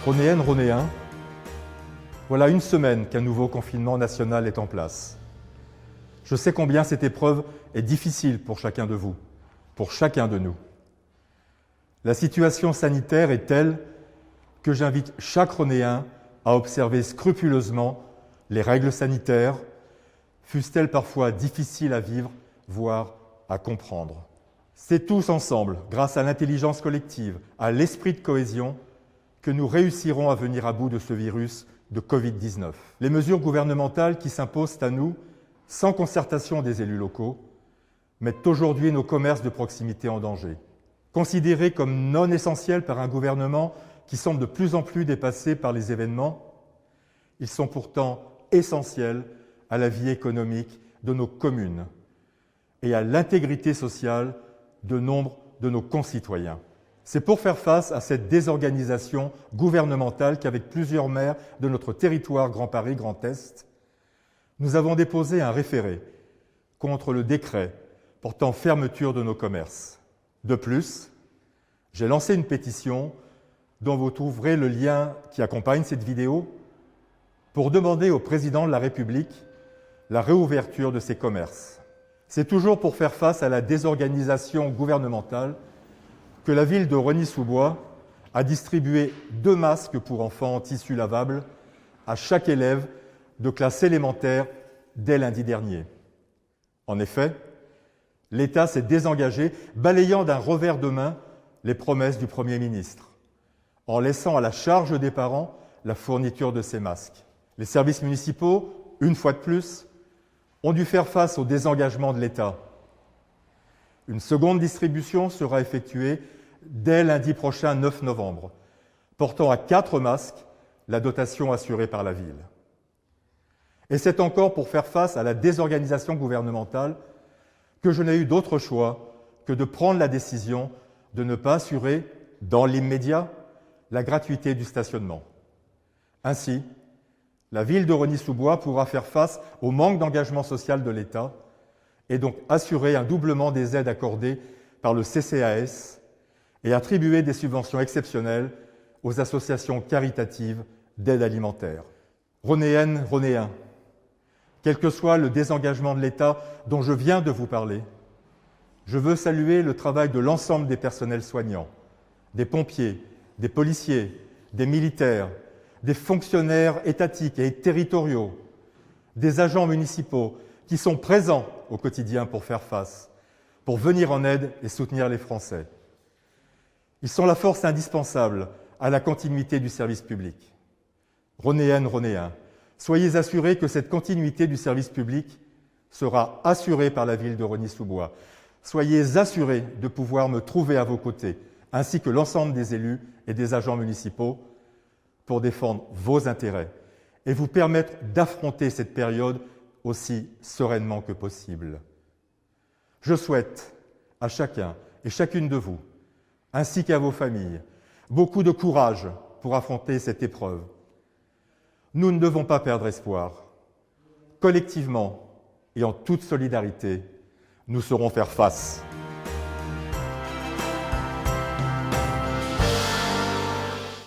Ronéennes, Ronéens, voilà une semaine qu'un nouveau confinement national est en place. Je sais combien cette épreuve est difficile pour chacun de vous, pour chacun de nous. La situation sanitaire est telle que j'invite chaque Ronéen à observer scrupuleusement les règles sanitaires, fussent-elles parfois difficiles à vivre, voire à comprendre. C'est tous ensemble, grâce à l'intelligence collective, à l'esprit de cohésion, que nous réussirons à venir à bout de ce virus de Covid-19. Les mesures gouvernementales qui s'imposent à nous, sans concertation des élus locaux, mettent aujourd'hui nos commerces de proximité en danger. Considérés comme non essentiels par un gouvernement qui semble de plus en plus dépassé par les événements, ils sont pourtant essentiels à la vie économique de nos communes et à l'intégrité sociale de nombre de nos concitoyens. C'est pour faire face à cette désorganisation gouvernementale qu'avec plusieurs maires de notre territoire Grand Paris Grand Est, nous avons déposé un référé contre le décret portant fermeture de nos commerces. De plus, j'ai lancé une pétition dont vous trouverez le lien qui accompagne cette vidéo pour demander au président de la République la réouverture de ces commerces. C'est toujours pour faire face à la désorganisation gouvernementale que la ville de Rosny-sous-Bois a distribué 2 masques pour enfants en tissu lavable à chaque élève de classe élémentaire dès lundi dernier. En effet, l'État s'est désengagé, balayant d'un revers de main les promesses du Premier ministre, en laissant à la charge des parents la fourniture de ces masques. Les services municipaux, une fois de plus, ont dû faire face au désengagement de l'État. Une seconde distribution sera effectuée dès lundi prochain, 9 novembre, portant à 4 masques la dotation assurée par la ville. Et c'est encore pour faire face à la désorganisation gouvernementale que je n'ai eu d'autre choix que de prendre la décision de ne pas assurer, dans l'immédiat, la gratuité du stationnement. Ainsi, la ville de Rosny-sous-Bois pourra faire face au manque d'engagement social de l'État et donc assurer un doublement des aides accordées par le CCAS et attribuer des subventions exceptionnelles aux associations caritatives d'aide alimentaire. Ronéennes, Ronéens, quel que soit le désengagement de l'État dont je viens de vous parler, je veux saluer le travail de l'ensemble des personnels soignants, des pompiers, des policiers, des militaires, des fonctionnaires étatiques et territoriaux, des agents municipaux qui sont présents au quotidien pour faire face, pour venir en aide et soutenir les Français. Ils sont la force indispensable à la continuité du service public. Ronéennes, Ronéens, soyez assurés que cette continuité du service public sera assurée par la ville de Rosny-sous-Bois. Soyez assurés de pouvoir me trouver à vos côtés, ainsi que l'ensemble des élus et des agents municipaux, pour défendre vos intérêts et vous permettre d'affronter cette période aussi sereinement que possible. Je souhaite à chacun et chacune de vous, ainsi qu'à vos familles, beaucoup de courage pour affronter cette épreuve. Nous ne devons pas perdre espoir. Collectivement et en toute solidarité, nous saurons faire face.